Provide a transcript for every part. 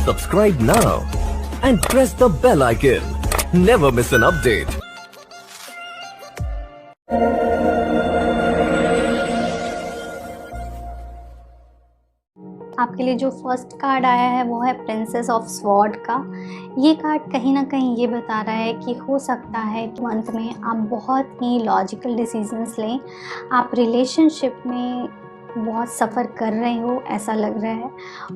Subscribe now and press the bell icon. Never miss an update. आपके लिए जो first card आया है वो है प्रिंसेस ऑफ स्वॉर्ड का। ये कार्ड कहीं ना कहीं ये बता रहा है कि हो सकता है कि मंथ में आप बहुत ही लॉजिकल डिसीजंस लें। आप रिलेशनशिप में बहुत सफ़र कर रहे हो ऐसा लग रहा है,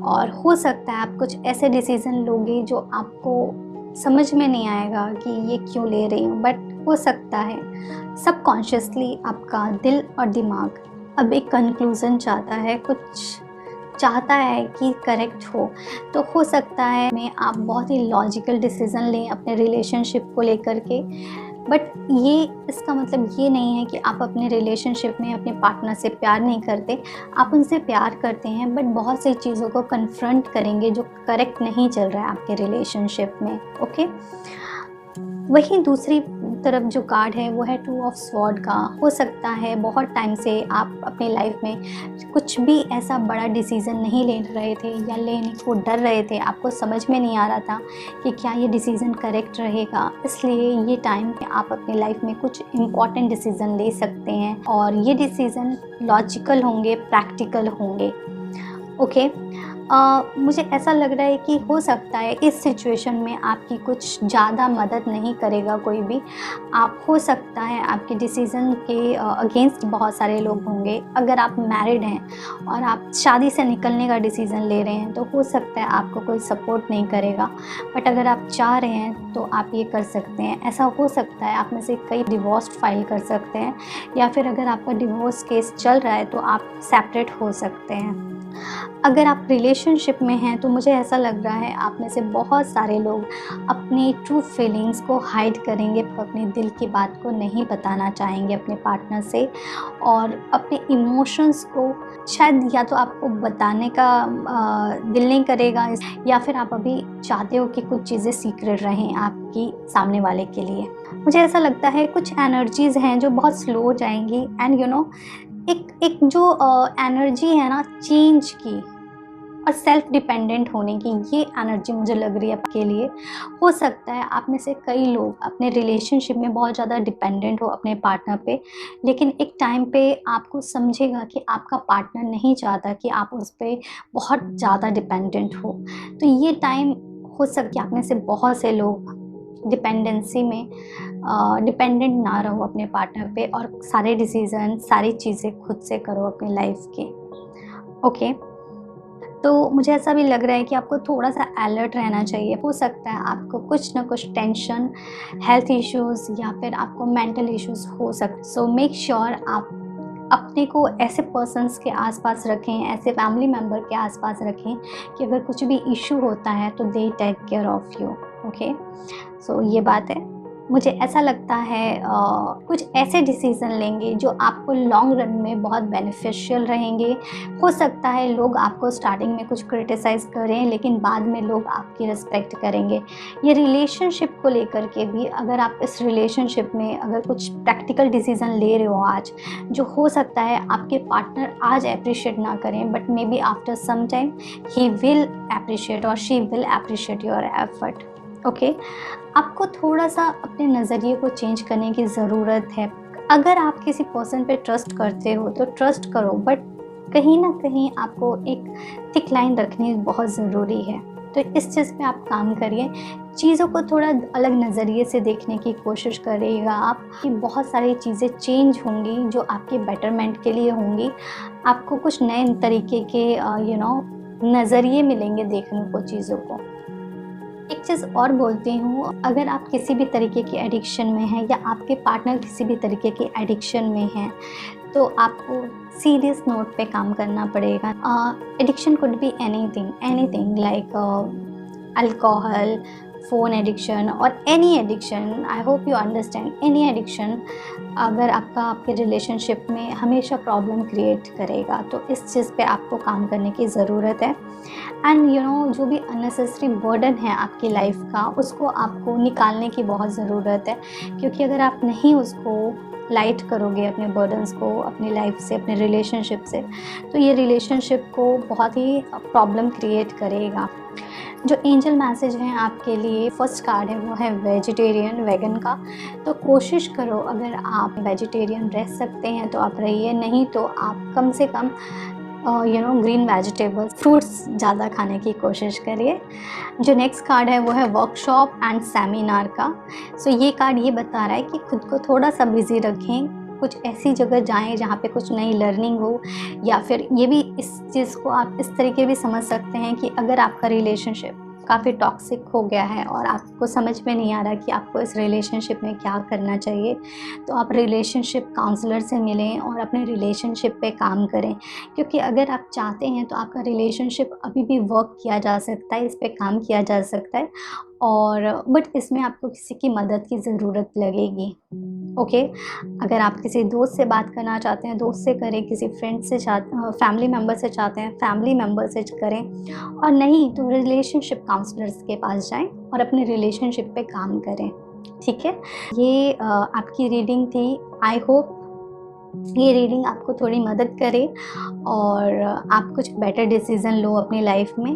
और हो सकता है आप कुछ ऐसे डिसीज़न लोगे जो आपको समझ में नहीं आएगा कि ये क्यों ले रही हूँ, बट हो सकता है सबकॉन्शियसली आपका दिल और दिमाग अब एक कंक्लूज़न चाहता है, कुछ चाहता है कि करेक्ट हो सकता है में आप बहुत ही लॉजिकल डिसीज़न लें अपने रिलेशनशिप को लेकर के। बट ये इसका मतलब ये नहीं है कि आप अपने रिलेशनशिप में अपने पार्टनर से प्यार नहीं करते, आप उनसे प्यार करते हैं, बट बहुत सी चीज़ों को कन्फ्रंट करेंगे जो करेक्ट नहीं चल रहा है आपके रिलेशनशिप में। ओके, वहीं दूसरी तरफ जो कार्ड है वो है 2 ऑफ स्वॉर्ड का। हो सकता है बहुत टाइम से आप अपनी लाइफ में कुछ भी ऐसा बड़ा डिसीज़न नहीं ले रहे थे या लेने को डर रहे थे, आपको समझ में नहीं आ रहा था कि क्या ये डिसीज़न करेक्ट रहेगा। इसलिए ये टाइम पे आप अपनी लाइफ में कुछ इम्पॉर्टेंट डिसीज़न ले सकते हैं और ये डिसीज़न लॉजिकल होंगे, प्रैक्टिकल होंगे। ओके, मुझे ऐसा लग रहा है कि हो सकता है इस सिचुएशन में आपकी कुछ ज़्यादा मदद नहीं करेगा कोई भी। आप हो सकता है आपके डिसीज़न के अगेंस्ट बहुत सारे लोग होंगे। अगर आप मैरिड हैं और आप शादी से निकलने का डिसीज़न ले रहे हैं तो हो सकता है आपको कोई सपोर्ट नहीं करेगा, बट अगर आप चाह रहे हैं तो आप ये कर सकते हैं। ऐसा हो सकता है आप में से कई डिवोर्स फाइल कर सकते हैं, या फिर अगर आपका डिवोर्स केस चल रहा है तो आप सेपरेट हो सकते हैं। अगर आप रिलेशनशिप में हैं तो मुझे ऐसा लग रहा है आप में से बहुत सारे लोग अपनी ट्रू फीलिंग्स को हाइड करेंगे, अपने दिल की बात को नहीं बताना चाहेंगे अपने पार्टनर से, और अपने इमोशंस को शायद या तो आपको बताने का दिल नहीं करेगा, या फिर आप अभी चाहते हो कि कुछ चीज़ें सीक्रेट रहें आपकी सामने वाले के लिए। मुझे ऐसा लगता है कुछ एनर्जीज़ हैं जो बहुत स्लो हो जाएंगी, एंड एक जो एनर्जी है ना चेंज की और सेल्फ डिपेंडेंट होने की, ये एनर्जी मुझे लग रही है आपके लिए। हो सकता है आप में से कई लोग अपने रिलेशनशिप में बहुत ज़्यादा डिपेंडेंट हो अपने पार्टनर पे, लेकिन एक टाइम पे आपको समझेगा कि आपका पार्टनर नहीं चाहता कि आप उस पर बहुत ज़्यादा डिपेंडेंट हो। तो ये टाइम हो सकता है आप में से बहुत से लोग डिपेंडेंसी में डिपेंडेंट ना रहो अपने पार्टनर पे, और सारे डिसीज़न सारी चीज़ें खुद से करो अपनी लाइफ की। ओके, तो मुझे ऐसा भी लग रहा है कि आपको थोड़ा सा अलर्ट रहना चाहिए। हो सकता है आपको कुछ ना कुछ टेंशन, हेल्थ इश्यूज़ या फिर आपको मेंटल इश्यूज़ हो सकते। सो मेक श्योर आप अपने को ऐसे पर्सन्स के आसपास रखें, ऐसे फैमिली मेम्बर के आसपास रखें कि अगर कुछ भी इशू होता है तो they take care of you. Okay, so ये बात है। मुझे ऐसा लगता है कुछ ऐसे डिसीज़न लेंगे जो आपको लॉन्ग रन में बहुत बेनिफिशियल रहेंगे। हो सकता है लोग आपको स्टार्टिंग में कुछ क्रिटिसाइज़ करें, लेकिन बाद में लोग आपकी रिस्पेक्ट करेंगे। ये रिलेशनशिप को लेकर के भी, अगर आप इस रिलेशनशिप में अगर कुछ प्रैक्टिकल डिसीज़न ले रहे हो आज, जो हो सकता है आपके पार्टनर आज अप्रिशिएट ना करें, but maybe after some time he will appreciate और she will appreciate your effort. Okay, आपको थोड़ा सा अपने नज़रिए को चेंज करने की ज़रूरत है। अगर आप किसी पर्सन पे ट्रस्ट करते हो तो ट्रस्ट करो, बट कहीं ना कहीं आपको एक थिक लाइन रखनी बहुत ज़रूरी है। तो इस चीज़ पे आप काम करिए, चीज़ों को थोड़ा अलग नज़रिए से देखने की कोशिश करिएगा आप, कि बहुत सारी चीज़ें चेंज होंगी जो आपके बेटरमेंट के लिए होंगी। आपको कुछ नए तरीके के नज़रिए मिलेंगे देखने को चीज़ों को। एक चीज़ और बोलती हूँ, अगर आप किसी भी तरीके की एडिक्शन में हैं या आपके पार्टनर किसी भी तरीके की एडिक्शन में हैं, तो आपको सीरियस नोट पे काम करना पड़ेगा। Addiction could be anything like alcohol, phone addiction और any addiction. I hope you understand, any addiction अगर आपके रिलेशनशिप में हमेशा प्रॉब्लम क्रिएट करेगा, तो इस चीज़ पे आपको काम करने की ज़रूरत है। एंड जो भी अननेसेसरी बर्डन है आपकी लाइफ का, उसको आपको निकालने की बहुत ज़रूरत है, क्योंकि अगर आप नहीं उसको लाइट करोगे अपने बर्डन्स को अपनी लाइफ से, अपने रिलेशनशिप से, तो ये रिलेशनशिप को बहुत ही प्रॉब्लम क्रिएट करेगा। जो एंजल मैसेज है आपके लिए, फर्स्ट कार्ड है वो है वेजिटेरियन, वेगन का। तो कोशिश करो, अगर आप वेजिटेरियन रह सकते हैं तो आप रहिए, नहीं तो आप कम से कम ग्रीन वेजिटेबल्स, फ्रूट्स ज़्यादा खाने की कोशिश करिए। जो नेक्स्ट कार्ड है वो है वर्कशॉप एंड सेमिनार का। सो ये कार्ड ये बता रहा है कि खुद को थोड़ा सा बिजी रखें, कुछ ऐसी जगह जाएं जहाँ पे कुछ नई लर्निंग हो, या फिर ये भी इस चीज़ को आप इस तरीके भी समझ सकते हैं कि अगर आपका रिलेशनशिप काफ़ी टॉक्सिक हो गया है और आपको समझ में नहीं आ रहा कि आपको इस रिलेशनशिप में क्या करना चाहिए, तो आप रिलेशनशिप काउंसलर से मिलें और अपने रिलेशनशिप पे काम करें। क्योंकि अगर आप चाहते हैं तो आपका रिलेशनशिप अभी भी वर्क किया जा सकता है, इस पे काम किया जा सकता है, और बट इसमें आपको किसी की मदद की ज़रूरत लगेगी। ओके, अगर आप किसी दोस्त से बात करना चाहते हैं, दोस्त से करें, किसी फ्रेंड से फैमिली मेम्बर से चाहते हैं, फैमिली मेम्बर से करें, और नहीं तो रिलेशनशिप काउंसलर्स के पास जाएं और अपने रिलेशनशिप पे काम करें। ठीक है, ये आपकी रीडिंग थी। आई होप ये रीडिंग आपको थोड़ी मदद करे और आप कुछ बेटर डिसीज़न लो अपनी लाइफ में।